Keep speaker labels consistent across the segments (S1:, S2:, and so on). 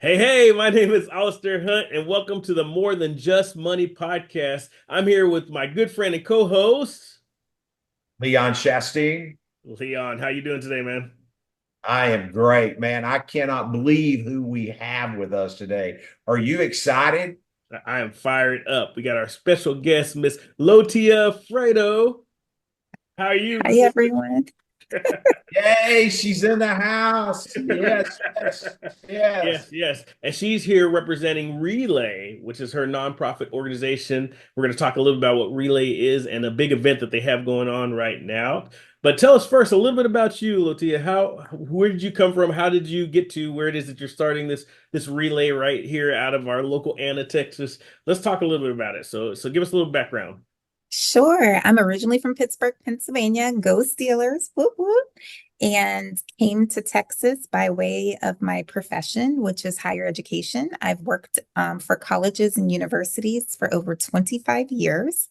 S1: Hey, my name is Alastair Hunt, and welcome to the More Than Just Money podcast. I'm here with my good friend and co-host,
S2: Leon Shasteen.
S1: Leon. How you doing today, man?
S2: I am great, man. I cannot believe who we have with us today. Are you excited?
S1: I am fired up. We got our special guest, Miss Lottia Fredo. How are you
S3: Hi,
S1: doing?
S3: everyone.
S2: Yay, she's in the house. Yes, yes,
S1: Yes,
S2: yes.
S1: yes. And she's here representing Relay, which is her nonprofit organization. We're going to talk a little about what Relay is and a big event that they have going on right now. But tell us first a little bit about you, Lotia. Where did you come from? How did you get to where it is that you're starting this relay right here out of our local Anna, Texas? Let's talk a little bit about it. So give us a little background.
S3: Sure. I'm originally from Pittsburgh, Pennsylvania. Go Steelers. Whoop, whoop. And came to Texas by way of my profession, which is higher education. I've worked for colleges and universities for over 25 years,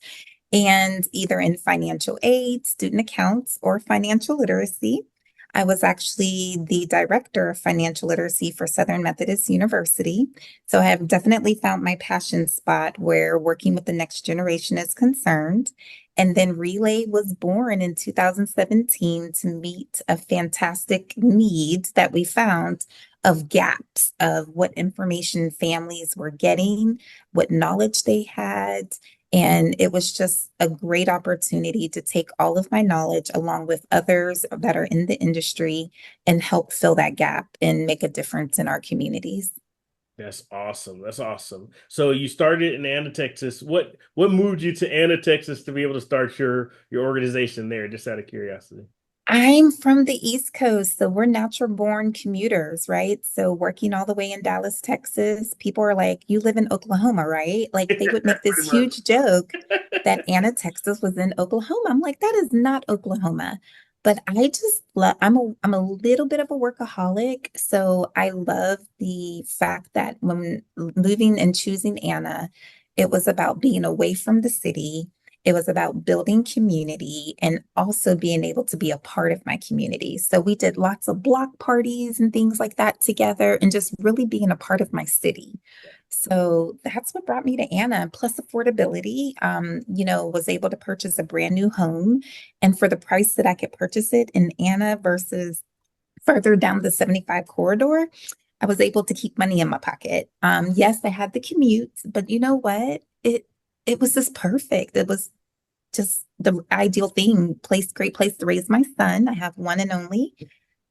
S3: and either in financial aid, student accounts, or financial literacy. I was actually the director of financial literacy for Southern Methodist University. So I have definitely found my passion spot where working with the next generation is concerned. And then Relay was born in 2017 to meet a fantastic need that we found of gaps of what information families were getting, what knowledge they had, and it was just a great opportunity to take all of my knowledge along with others that are in the industry and help fill that gap and make a difference in our communities.
S1: That's awesome. That's awesome. So you started in Anna, Texas. What moved you to Anna, Texas to be able to start your organization there, just out of curiosity?
S3: I'm from the East Coast, so we're natural born commuters, right? So working all the way in Dallas, Texas, people are like, "You live in Oklahoma, right?" Like they would make this
S1: Pretty much.
S3: huge joke that Anna, Texas was in Oklahoma. I'm like, that is not Oklahoma. But I just love, I'm a little bit of a workaholic. So I love the fact that when moving and choosing Anna, it was about being away from the city. It was about building community and also being able to be a part of my community. So we did lots of block parties and things like that together and just really being a part of my city. So that's what brought me to Anna, plus affordability. Was able to purchase a brand new home. And for the price that I could purchase it in Anna versus further down the 75 corridor, I was able to keep money in my pocket. Yes, I had the commute, but you know what? It was just perfect. It was just the ideal thing. Great place to raise my son. I have one and only.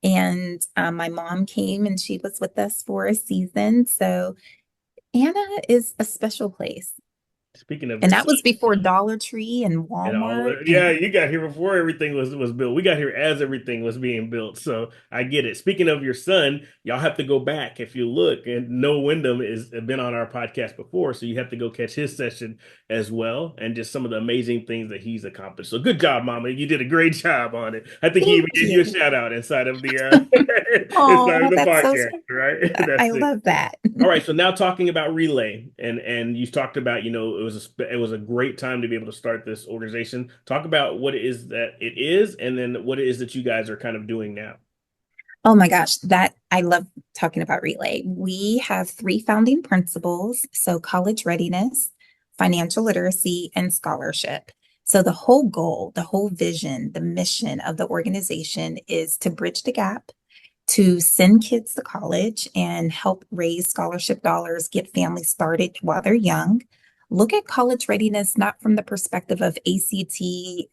S3: And my mom came and she was with us for a season. So Anna is a special place.
S1: Speaking of
S3: And
S1: your
S3: that
S1: son,
S3: was before Dollar Tree and
S1: and all of
S3: Walmart.
S1: it. Yeah,
S3: And
S1: you got here before everything was built. We got here as everything was being built. So I get it. Speaking of your son, y'all have to go back if you look. And Noah Wyndham is been on our podcast before, so you have to go catch his session as well, and just some of the amazing things that he's accomplished. So good job, Mama. You did a great job on it. I think he
S3: thank
S1: even gave you a
S3: you.
S1: shout out inside of the inside of
S3: Oh,
S1: the
S3: that's so
S1: podcast,
S3: sweet.
S1: right?
S3: I
S1: That's it.
S3: love that.
S1: All right, so now talking about Relay, and you talked about, it was a great time to be able to start this organization. Talk about what it is that it is, and then what it is that you guys are kind of doing now.
S3: Oh my gosh, that I love talking about Relay. We have three founding principles. So college readiness, financial literacy, and scholarship. So the whole goal, the whole vision, the mission of the organization is to bridge the gap, to send kids to college and help raise scholarship dollars, get families started while they're young. Look at college readiness not from the perspective of ACT,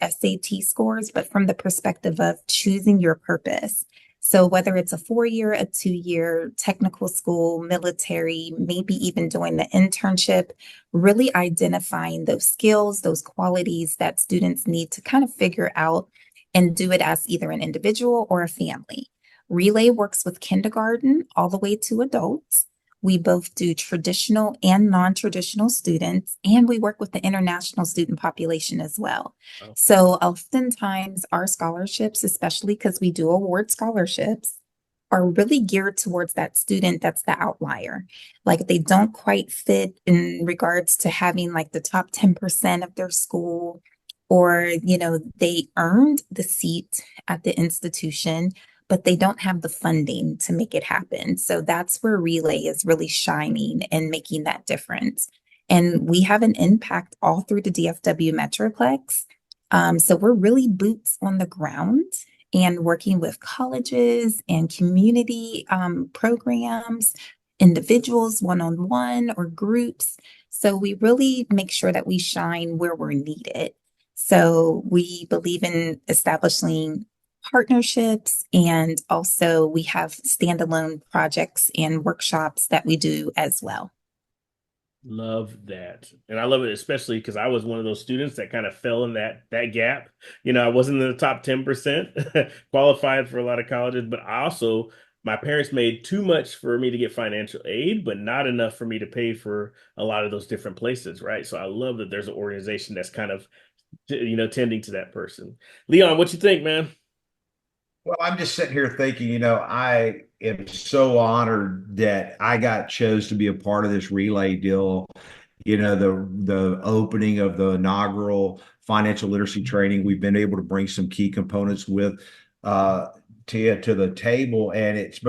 S3: SAT scores, but from the perspective of choosing your purpose. So, whether it's a 4 year, a 2 year technical school, military, maybe even doing the internship, really identifying those skills, those qualities that students need to kind of figure out and do it as either an individual or a family. Relay works with kindergarten all the way to adults. We both do traditional and non-traditional students, and we work with the international student population as well.
S1: Oh,
S3: So oftentimes our scholarships, especially because we do award scholarships, are really geared towards that student that's the outlier. Like they don't quite fit in regards to having like the top 10% of their school, or, they earned the seat at the institution, but they don't have the funding to make it happen. So that's where Relay is really shining and making that difference. And we have an impact all through the DFW Metroplex. So we're really boots on the ground and working with colleges and community programs, individuals one-on-one or groups. So we really make sure that we shine where we're needed. So we believe in establishing partnerships, and also we have standalone projects and workshops that we do as well.
S1: Love that. And I love it especially because I was one of those students that kind of fell in that gap. You know, I wasn't in the top 10% qualified for a lot of colleges, but I also my parents made too much for me to get financial aid, but not enough for me to pay for a lot of those different places, right? So I love that there's an organization that's kind of tending to that person. Leon, what you think, man?
S2: Well, I'm just sitting here thinking, I am so honored that I got chose to be a part of this relay deal. The opening of the inaugural financial literacy training, we've been able to bring some key components with uh to the table. And it's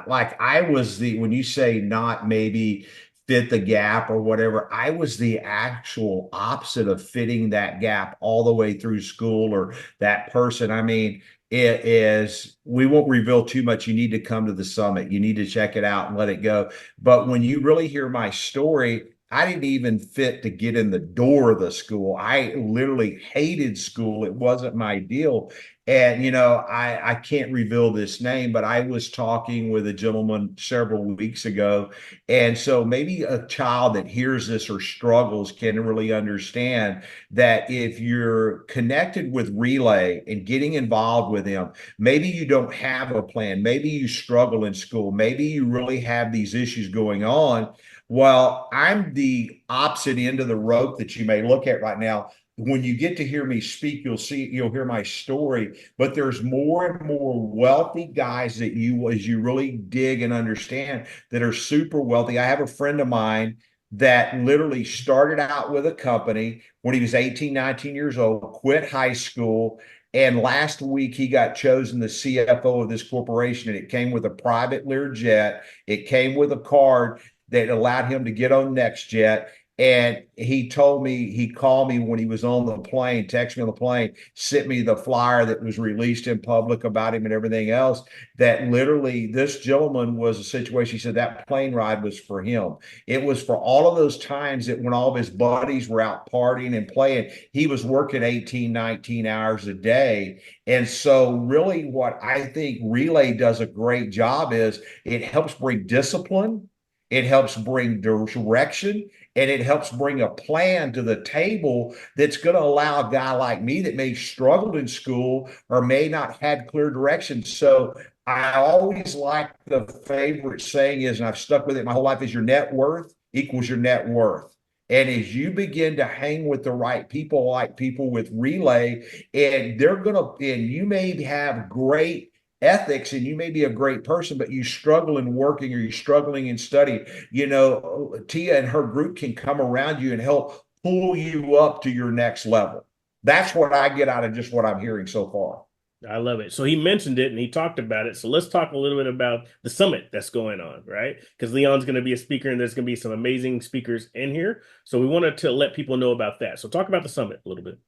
S2: like I was the when you say not maybe fit the gap or whatever, I was the actual opposite of fitting that gap all the way through school or that person. I mean, it is, we won't reveal too much. You need to come to the summit. You need to check it out and let it go. But when you really hear my story, I didn't even fit to get in the door of the school. I literally hated school. It wasn't my deal. And, I can't reveal this name, but I was talking with a gentleman several weeks ago. And so maybe a child that hears this or struggles can really understand that if you're connected with Relay and getting involved with them, maybe you don't have a plan. Maybe you struggle in school. Maybe you really have these issues going on. Well, I'm the opposite end of the rope that you may look at right now. When you get to hear me speak, you'll hear my story. But there's more and more wealthy guys that as you really dig and understand, that are super wealthy. I have a friend of mine that literally started out with a company when he was 18, 19 years old, quit high school. And last week he got chosen the CFO of this corporation, and it came with a private Learjet. It came with a card that allowed him to get on NextJet. And he told me, he called me when he was on the plane, texted me on the plane, sent me the flyer that was released in public about him and everything else. That literally this gentleman was a situation. He said that plane ride was for him. It was for all of those times that when all of his buddies were out partying and playing, he was working 18, 19 hours a day. And so really what I think Relay does a great job is it helps bring discipline. It helps bring direction, and it helps bring a plan to the table that's going to allow a guy like me that may struggled in school or may not had clear direction. So I always like the favorite saying is, and I've stuck with it my whole life, is your net worth equals your net worth. And as you begin to hang with the right people, like people with Relay, and and you may have great ethics and you may be a great person, but you struggle in working or you're struggling in study, Tia and her group can come around you and help pull you up to your next level. That's what I get out of just what I'm hearing so far.
S1: I love it. So he mentioned it and he talked about it. So let's talk a little bit about the summit that's going on, right? Because Leon's going to be a speaker and there's going to be some amazing speakers in here. So we wanted to let people know about that. So talk about the summit a little bit.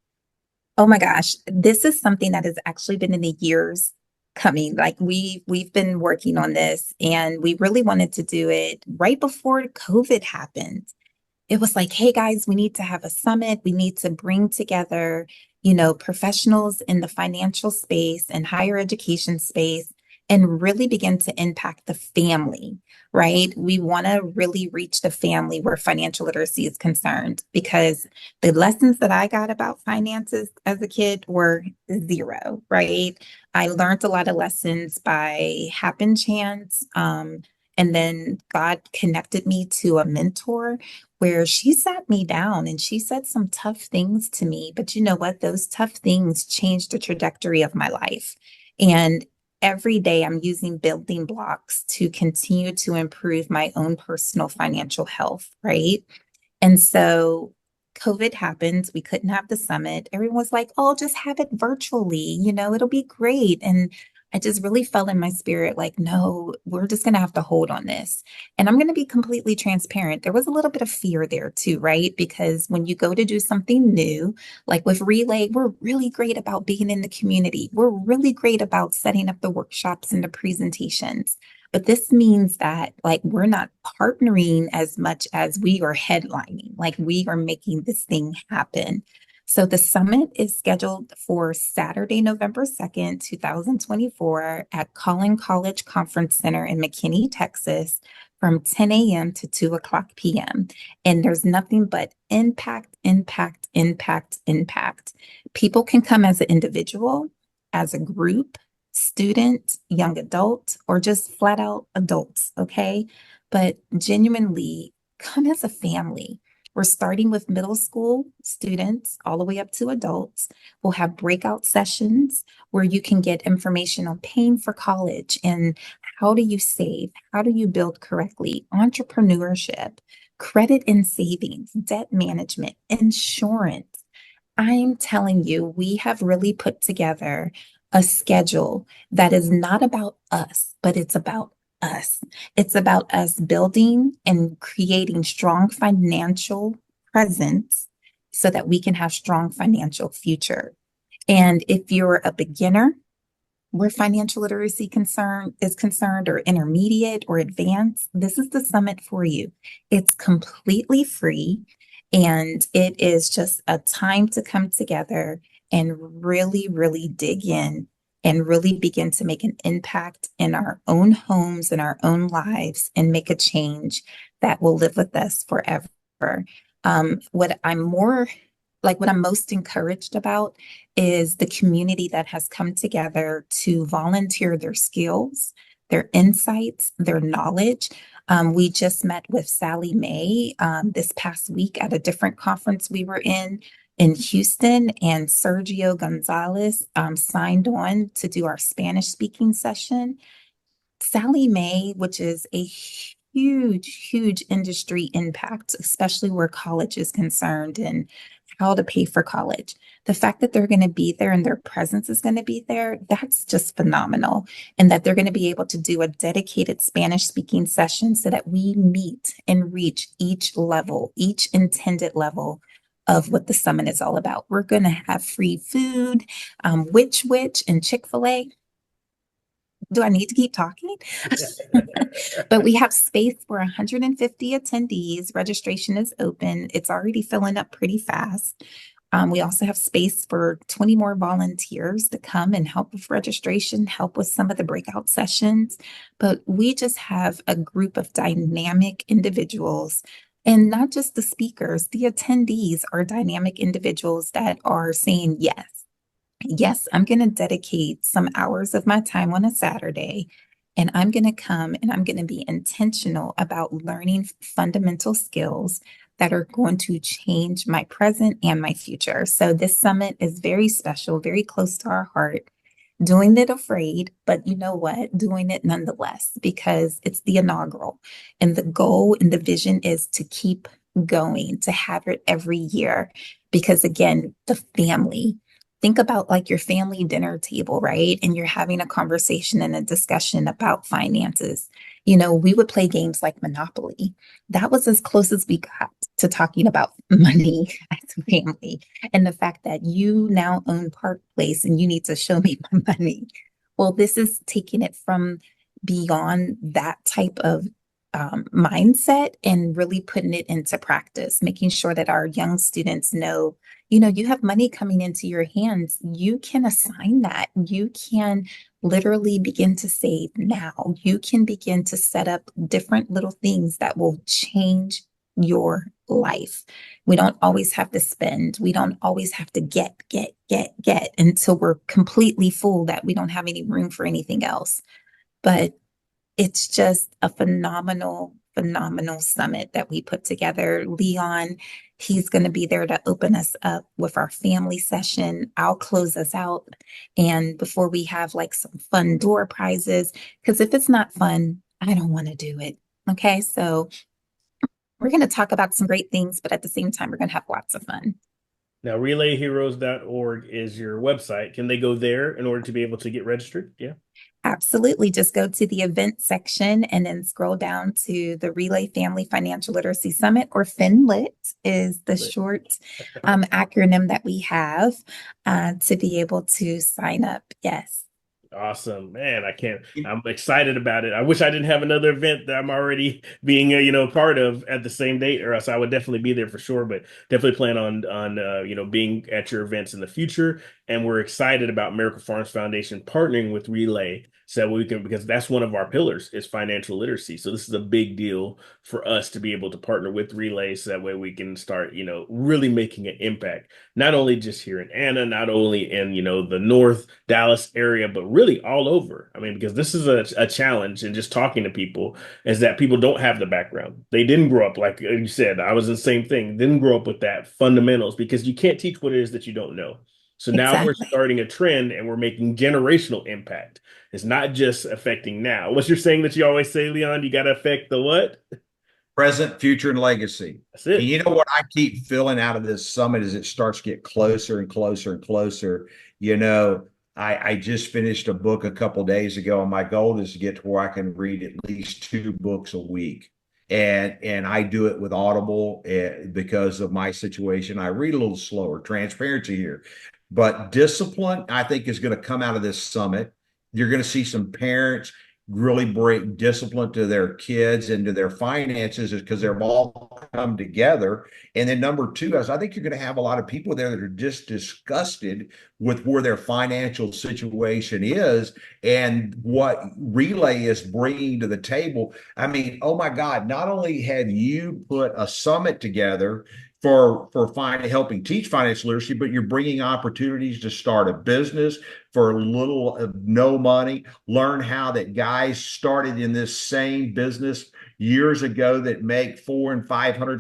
S3: Oh my gosh, this is something that has actually been in the years coming. Like we've been working on this, and we really wanted to do it right before COVID happened. It was like, hey guys, we need to have a summit. We need to bring together, professionals in the financial space and higher education space and really begin to impact the family, right? We want to really reach the family where financial literacy is concerned, because the lessons that I got about finances as a kid were zero, right? I learned a lot of lessons by happen chance. And then God connected me to a mentor where she sat me down and she said some tough things to me. But you know what? Those tough things changed the trajectory of my life. And every day I'm using building blocks to continue to improve my own personal financial health, right? And so COVID happened. We couldn't have the summit. Everyone was like, oh, just have it virtually, it'll be great. And I just really felt in my spirit like, no, we're just going to have to hold on this. And I'm going to be completely transparent. There was a little bit of fear there too, right? Because when you go to do something new, like with Relay, we're really great about being in the community. We're really great about setting up the workshops and the presentations. But this means that like we're not partnering as much as we are headlining, like we are making this thing happen. So the summit is scheduled for Saturday, November 2nd, 2024 at Collin College Conference Center in McKinney, Texas from 10 a.m. to 2 o'clock p.m. And there's nothing but impact, impact, impact, impact. People can come as an individual, as a group, student, young adult, or just flat out adults, okay? But genuinely come as a family. We're starting with middle school students all the way up to adults. We'll have breakout sessions where you can get information on paying for college and how do you save? How do you build correctly? Entrepreneurship, credit and savings, debt management, insurance. I'm telling you, we have really put together a schedule that is not about us, but it's about us. It's about us building and creating strong financial presence so that we can have strong financial future. And if you're a beginner where financial literacy concern is concerned or intermediate or advanced, this is the summit for you. It's completely free and it is just a time to come together and really, really dig in and really begin to make an impact in our own homes and our own lives and make a change that will live with us forever. What I'm most encouraged about is the community that has come together to volunteer their skills, their insights, their knowledge. We just met with Sally Mae this past week at a different conference we were in Houston, and Sergio Gonzalez signed on to do our Spanish speaking session. Sally Mae, which is a huge, huge industry impact, especially where college is concerned and how to pay for college. The fact that they're going to be there and their presence is going to be there, that's just phenomenal. And that they're going to be able to do a dedicated Spanish speaking session so that we meet and reach each level, each intended level of what the summit is all about. We're going to have free food, Which, and Chick-fil-A. Do I need to keep talking? But we have space for 150 attendees. Registration is open. It's already filling up pretty fast. We also have space for 20 more volunteers to come and help with registration, help with some of the breakout sessions. But we just have a group of dynamic individuals, and not just the speakers, the attendees are dynamic individuals that are saying yes. Yes, I'm going to dedicate some hours of my time on a Saturday, and I'm going to come and I'm going to be intentional about learning fundamental skills that are going to change my present and my future. So this summit is very special, very close to our heart. Doing it afraid, but you know what? Doing it nonetheless, because it's the inaugural. And the goal and the vision is to keep going, to have it every year. Because again, the family, think about like your family dinner table, right? And you're having a conversation and a discussion about finances. You know, we would play games like Monopoly. That was as close as we got to talking about money as a family. And the fact that you now own Park Place and you need to show me my money. Well, this is taking it from beyond that type of mindset and really putting it into practice, making sure that our young students know, you know, you have money coming into your hands. You can assign that. You can literally begin to save now. You can begin to set up different little things that will change your life. We don't always have to spend. We don't always have to get until we're completely full that we don't have any room for anything else. But it's just a phenomenal, phenomenal summit that we put together. Leon, he's going to be there to open us up with our family session. I'll close us out. And before we have like some fun door prizes, because if it's not fun, I don't want to do it. Okay. So we're going to talk about some great things, but at the same time, we're going to have lots of fun.
S1: Now, relayheroes.org is your website. Can they go there in order to be able to get registered? Yeah.
S3: Absolutely. Just go to the event section and then scroll down to the Relay Family Financial Literacy Summit, or FinLit is the short acronym that we have to be able to sign up. Yes,
S1: Awesome, man. I'm excited about it. I wish I didn't have another event that I'm already being, part of at the same date, or else I would definitely be there for sure, but definitely plan on being at your events in the future. And we're excited about Miracle Farms Foundation partnering with Relay so that we can, because that's one of our pillars is financial literacy. So this is a big deal for us to be able to partner with Relay so that way we can start, really making an impact, not only just here in Anna, not only in, the North Dallas area, but really all over. I mean, because this is a challenge, and just talking to people is that people don't have the background. They didn't grow up, like you said, I was the same thing, didn't grow up with that fundamentals because you can't teach what it is that you don't know. So now we're
S3: exactly.
S1: starting a trend and we're making generational impact. It's not just affecting now. What you're saying that you always say, Leon, you got to affect the what?
S2: Present, future, and legacy.
S1: That's
S2: And
S1: it.
S2: you know what I keep feeling out of this summit as it starts to get closer and closer and closer. You know, I just finished a book a couple days ago, and my goal is to get to where I can read at least 2 books a week. And I do it with Audible because of my situation. I read a little slower, transparency here. But discipline, I think, is going to come out of this summit. You're going to see some parents really bring discipline to their kids and to their finances is because they've all come together. And then number two is I think you're going to have a lot of people there that are just disgusted with where their financial situation is and what Relay is bringing to the table. I mean, oh my God, not only have you put a summit together helping teach financial literacy, but you're bringing opportunities to start a business for little no money. Learn how that guys started in this same business years ago that make $400,000 and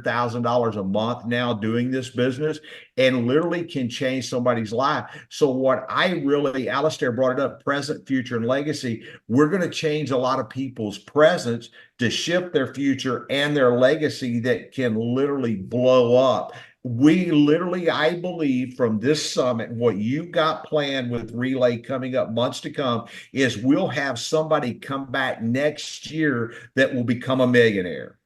S2: $500,000 a month now doing this business and literally can change somebody's life. So what I really, Alastair brought it up, present, future, and legacy. We're going to change a lot of people's presence to shift their future and their legacy that can literally blow up. We literally, I believe, from this summit, what you've got planned with Relay coming up months to come is we'll have somebody come back next year that will become a millionaire.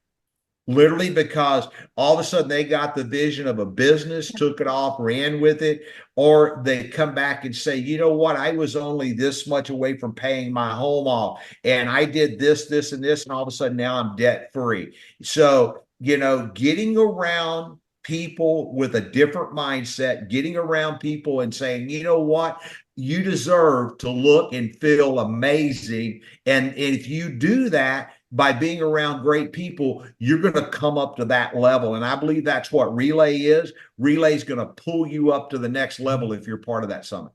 S2: Literally, because all of a sudden they got the vision of a business, took it off, ran with it, or they come back and say, you know what, I was only this much away from paying my home off, and I did this, this, and this, and all of a sudden now I'm debt free. So, getting around people with a different mindset, getting around people and saying, you know what, you deserve to look and feel amazing. And if you do that, by being around great people, you're going to come up to that level. And I believe that's what Relay is. Relay is going to pull you up to the next level if you're part of that summit.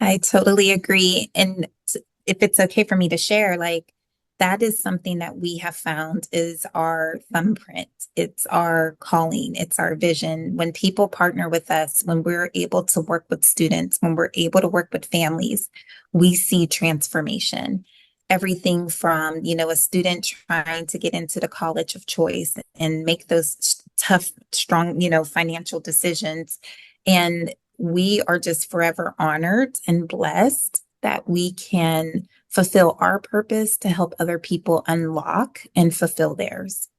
S3: I totally agree. And if it's okay for me to share, like that is something that we have found is our thumbprint. It's our calling. It's our vision. When people partner with us, when we're able to work with students, when we're able to work with families, we see transformation. Everything from, a student trying to get into the college of choice and make those tough, strong, financial decisions. And we are just forever honored and blessed that we can fulfill our purpose to help other people unlock and fulfill theirs.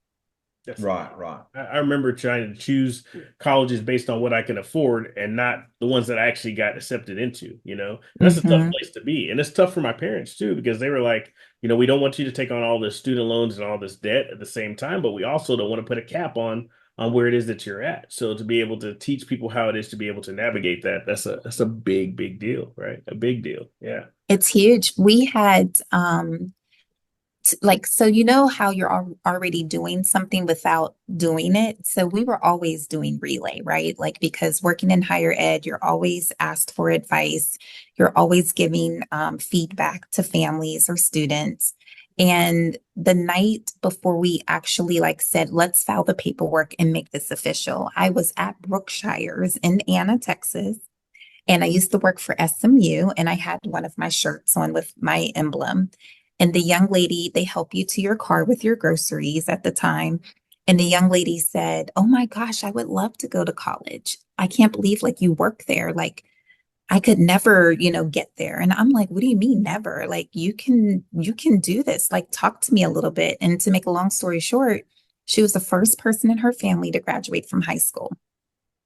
S2: Right, right.
S1: I remember trying to choose colleges based on what I can afford and not the ones that I actually got accepted into, And that's a tough
S3: Mm-hmm.
S1: place to be. And it's tough for my parents too, because they were like, we don't want you to take on all this student loans and all this debt at the same time, but we also don't want to put a cap on where it is that you're at. So to be able to teach people how it is to be able to navigate that, that's a big, big deal, right? A big deal. Yeah.
S3: It's huge. We had like, so how you're already doing something without doing it. So we were always doing Relay, right? Like, because working in higher ed, you're always asked for advice. You're always giving feedback to families or students. And the night before we actually like said, let's file the paperwork and make this official, I was at Brookshire's in Anna, Texas. And I used to work for SMU, and I had one of my shirts on with my emblem. And the young lady, they help you to your car with your groceries at the time. And the young lady said, "Oh my gosh, I would love to go to college. I can't believe like you work there. Like, I could never, get there. And I'm like, what do you mean never? Like you can do this. Like talk to me a little bit. And to make a long story short, she was the first person in her family to graduate from high school.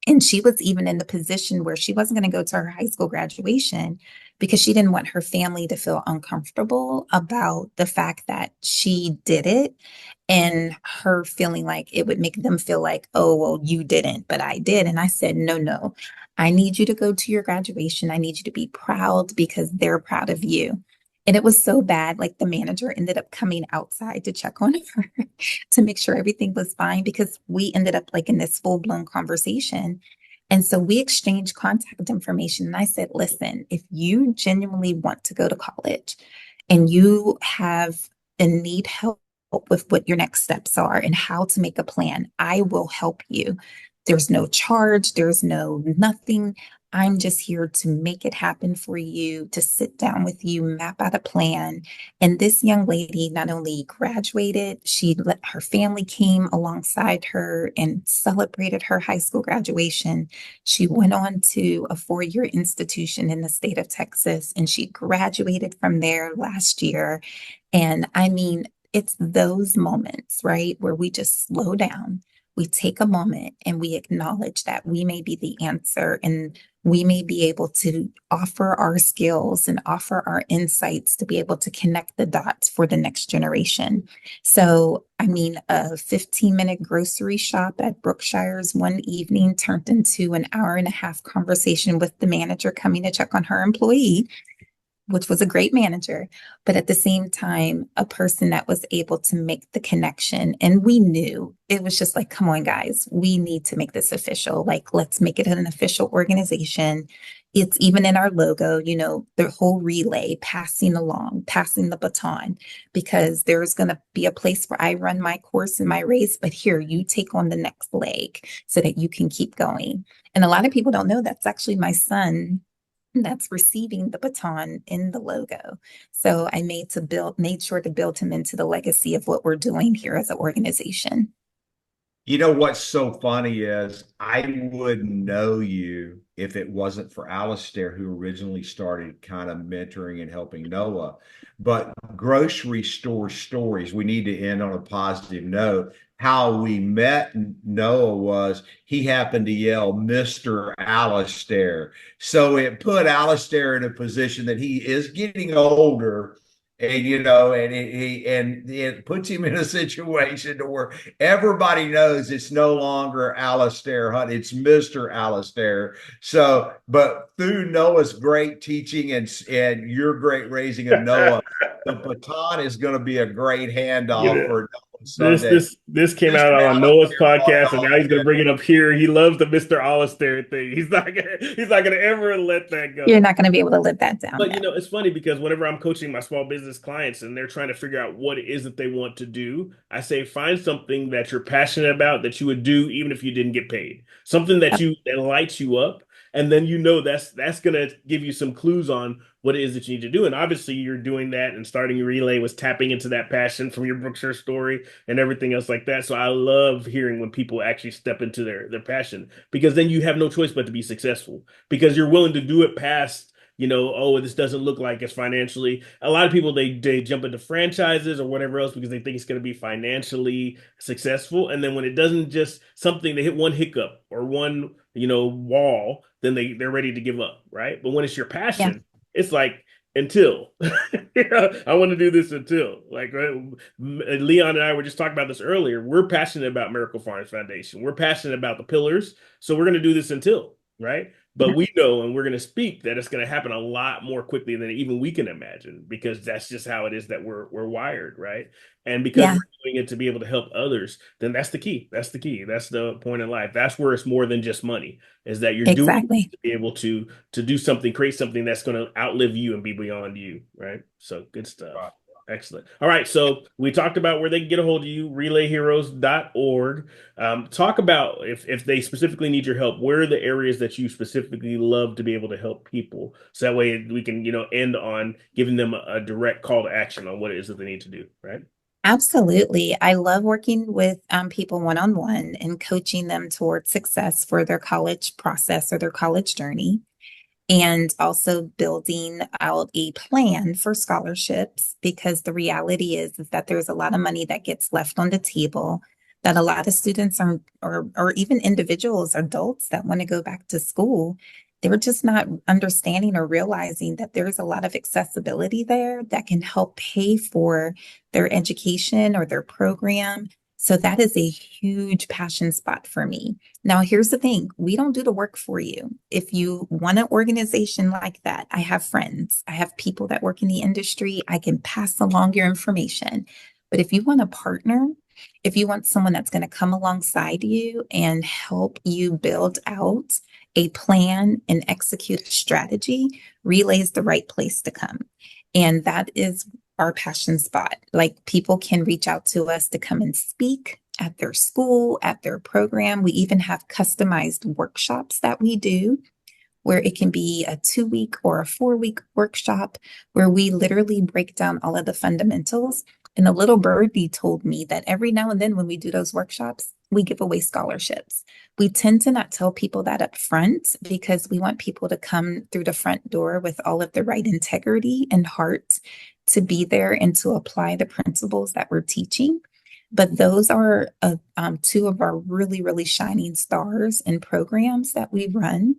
S3: And she was even in the position where she wasn't going to go to her high school graduation because she didn't want her family to feel uncomfortable about the fact that she did it and her feeling like it would make them feel like, oh, well, you didn't, but I did. And I said, no, no, I need you to go to your graduation. I need you to be proud because they're proud of you. And it was so bad, like the manager ended up coming outside to check on her to make sure everything was fine because we ended up like in this full-blown conversation. And so we exchanged contact information. And I said, listen, if you genuinely want to go to college and you have and need help with what your next steps are and how to make a plan, I will help you. There's no charge, there's no nothing. I'm just here to make it happen for you, to sit down with you, map out a plan. And this young lady not only graduated, she let her family came alongside her and celebrated her high school graduation. She went on to a 4-year institution in the state of Texas and she graduated from there last year. And I mean, it's those moments, right, where we just slow down, we take a moment and we acknowledge that we may be the answer and we may be able to offer our skills and offer our insights to be able to connect the dots for the next generation. So, I mean, a 15-minute grocery shop at Brookshire's one evening turned into an hour and a half conversation with the manager coming to check on her employee, which was a great manager, but at the same time, a person that was able to make the connection. And we knew it was just like, come on, guys, we need to make this official. Like, let's make it an official organization. It's even in our logo, the whole relay, passing along, passing the baton, because there's going to be a place where I run my course and my race, but here you take on the next leg so that you can keep going. And a lot of people don't know that's actually my son that's receiving the baton in the logo. So I made sure to build him into the legacy of what we're doing here as an organization.
S2: You know what's so funny is I wouldn't know you if it wasn't for Alastair, who originally started kind of mentoring and helping Noah. But grocery store stories, we need to end on a positive note. How we met Noah was he happened to yell, Mr. Alastair. So it put Alastair in a position that he is getting older and it puts him in a situation to where everybody knows it's no longer Alastair Hunt, it's Mr. Alastair. So, but through Noah's great teaching and your great raising of Noah, the baton is going to be a great handoff
S1: Yeah.
S2: for Noah
S1: This
S2: someday.
S1: this this came
S2: Mr.
S1: out on Noah's
S2: Alastair brought it
S1: podcast, and
S2: all
S1: now he's gonna
S2: together.
S1: bring it up here. He loves the Mr. Alastair thing. He's not gonna ever let that
S3: You're
S1: go.
S3: not going to be able to live that down
S1: But
S3: now.
S1: it's funny because whenever I'm coaching my small business clients and they're trying to figure out what it is that they want to do, I say find something that you're passionate about that you would do even if you didn't get paid. Something
S3: Yep.
S1: that lights you up, and then that's gonna give you some clues on what it is that you need to do. And obviously you're doing that and starting your relay was tapping into that passion from your Brookshire story and everything else like that. So I love hearing when people actually step into their passion because then you have no choice but to be successful because you're willing to do it past oh, this doesn't look like it's financially. A lot of people they jump into franchises or whatever else because they think it's going to be financially successful, and then when it doesn't, just something they hit one hiccup or one wall, then they're ready to give up, right? But when it's your
S3: Yeah.
S1: passion, it's like until I want to do this until like right? Leon and I were just talking about this earlier. We're passionate about Miracle Farms Foundation. We're passionate about the pillars, so we're going to do this until right. But
S3: Yeah.
S1: we know and we're going to speak that it's going to happen a lot more quickly than even we can imagine because that's just how it is that we're wired, right? And because
S3: Yeah.
S1: we're doing it to be able to help others, then that's the key. That's the key. That's the point in life. That's where it's more than just money, is that you're doing it
S3: Exactly.
S1: to be able to do something, create something that's going to outlive you and be beyond you, right? So good stuff. Excellent. All right. So we talked about where they can get a hold of you, relayheroes.org. Talk about if they specifically need your help, where are the areas that you specifically love to be able to help people? So that way we can, end on giving them a direct call to action on what it is that they need to do, right?
S3: Absolutely. I love working with people one-on-one and coaching them towards success for their college process or their college journey. and also building out a plan for scholarships because the reality is that there's a lot of money that gets left on the table that a lot of students are or even individuals, adults that want to go back to school, they're just not understanding or realizing that there's a lot of accessibility there that can help pay for their education or their program. So that is a huge passion spot for me. Now, here's the thing, we don't do the work for you. If you want an organization like that, I have friends, I have people that work in the industry, I can pass along your information. But if you want a partner, if you want someone that's going to come alongside you and help you build out a plan and execute a strategy, Relay is the right place to come. And that is our passion spot. Like people can reach out to us to come and speak at their school, at their program. We even have customized workshops that we do where it can be a 2 week or a 4 week workshop where we literally break down all of the fundamentals. And a little birdie told me that every now and then when we do those workshops, we give away scholarships. We tend to not tell people that up front because we want people to come through the front door with all of the right integrity and heart to be there and to apply the principles that we're teaching. But those are two of our really, really shining stars and programs that we run.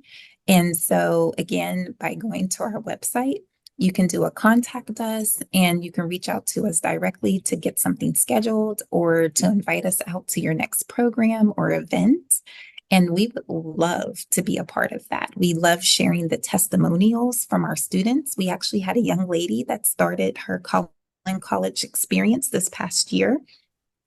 S3: And so, again, by going to our website, you can do a contact us and you can reach out to us directly to get something scheduled or to invite us out to your next program or event. And we would love to be a part of that. We love sharing the testimonials from our students. We actually had a young lady that started her college experience this past year.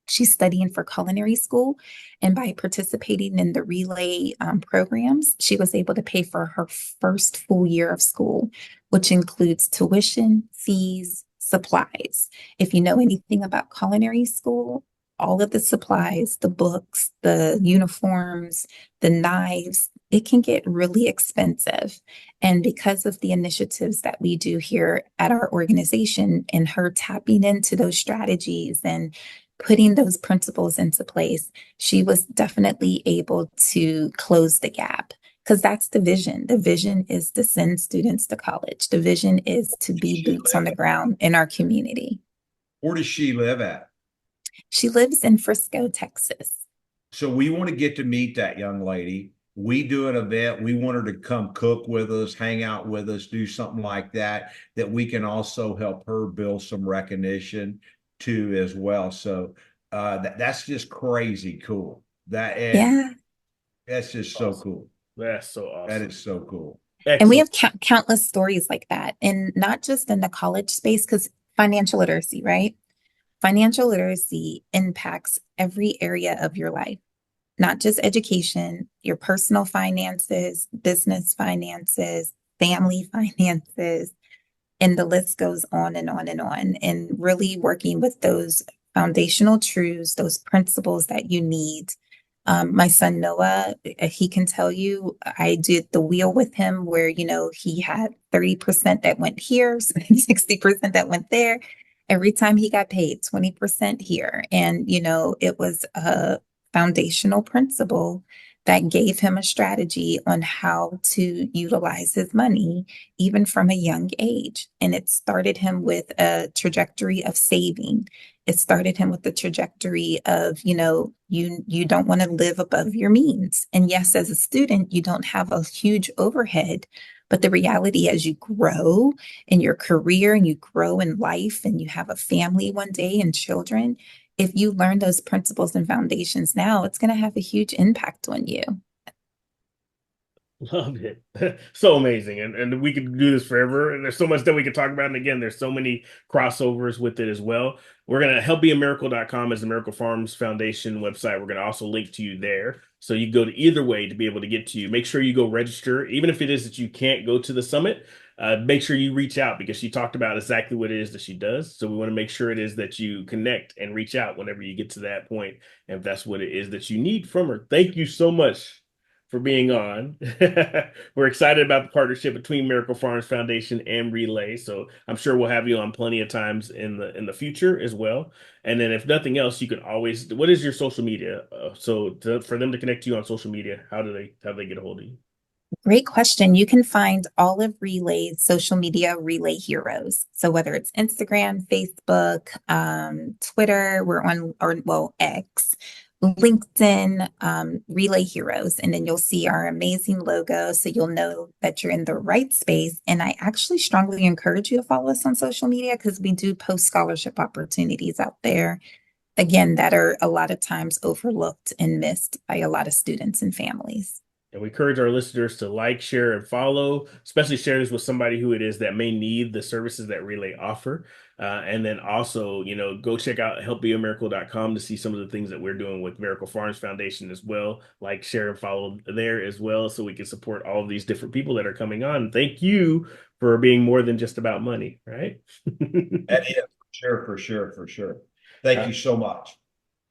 S3: She's studying for culinary school. And by participating in the Relay programs, she was able to pay for her first full year of school, which includes tuition, fees, supplies. If you know anything about culinary school, all of the supplies, the books, the uniforms, the knives, it can get really expensive. And because of the initiatives that we do here at our organization and her tapping into those strategies and putting those principles into place, she was definitely able to close the gap because that's the vision. The vision is to send students to college. The vision is to be boots on the ground in our community.
S2: Where does she live at?
S3: She lives in Frisco, Texas.
S2: So we want to get to meet that young lady. We do an event. We want her to come cook with us, hang out with us, do something like that, that we can also help her build some recognition too as well. So that's just crazy cool. That and
S3: Yeah.
S2: that's just so cool.
S1: That's so
S2: That
S1: awesome.
S2: is so cool.
S3: And we
S1: Excellent.
S3: have countless stories like that, and not just in the college space, because financial literacy, right? Financial literacy impacts every area of your life, not just education, your personal finances, business finances, family finances, and the list goes on and on and on. And really working with those foundational truths, those principles that you need. My son Noah, he can tell you, I did the wheel with him where, he had 30% that went here, 60% that went there. Every time he got paid, 20% here. And, it was a foundational principle that gave him a strategy on how to utilize his money, even from a young age. And it started him with a trajectory of saving. It started him with the trajectory of, you don't want to live above your means. And yes, as a student, you don't have a huge overhead. But the reality, as you grow in your career and you grow in life and you have a family one day and children, if you learn those principles and foundations now, it's going to have a huge impact on you.
S1: Love it. So amazing. And we could do this forever. And there's so much that we could talk about. And again, there's so many crossovers with it as well. We're going to helpbeamiracle.com as the Miracle Farms Foundation website. We're going to also link to you there. So you go to either way to be able to get to you. Make sure you go register, even if it is that you can't go to the summit. Make sure you reach out because she talked about exactly what it is that she does. So we want to make sure it is that you connect and reach out whenever you get to that point, and if that's what it is that you need from her. Thank you so much for being on. We're excited about the partnership between Miracle Farms Foundation and Relay. So I'm sure we'll have you on plenty of times in the future as well. And then if nothing else, you can always, what is your social media? For them to connect to you on social media, how do they get a hold of you?
S3: Great question. You can find all of Relay's social media Relay heroes. So whether it's Instagram, Facebook, Twitter, we're on, or well, X, LinkedIn, Relay heroes, and then you'll see our amazing logo. So you'll know that you're in the right space. And I actually strongly encourage you to follow us on social media because we do post scholarship opportunities out there, again, that are a lot of times overlooked and missed by a lot of students and families.
S1: And we encourage our listeners to like, share, and follow, especially share this with somebody who it is that may need the services that Relay offer. And then also, go check out helpbeamiracle.com to see some of the things that we're doing with Miracle Farms Foundation as well. Like, share, and follow there as well so we can support all of these different people that are coming on. Thank you for being more than just about money, right?
S2: That is for sure, for sure, for sure. Thank you so much.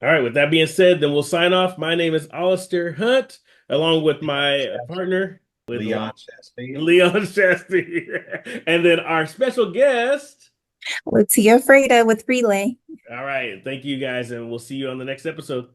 S1: All right, with that being said, then we'll sign off. My name is Alastair Hunt, along with my partner, with
S2: Leon Shasteen.
S1: Leon Shasteen. And then our special guest.
S3: Lottia Fredo with Relay.
S1: All right, thank you guys, and we'll see you on the next episode.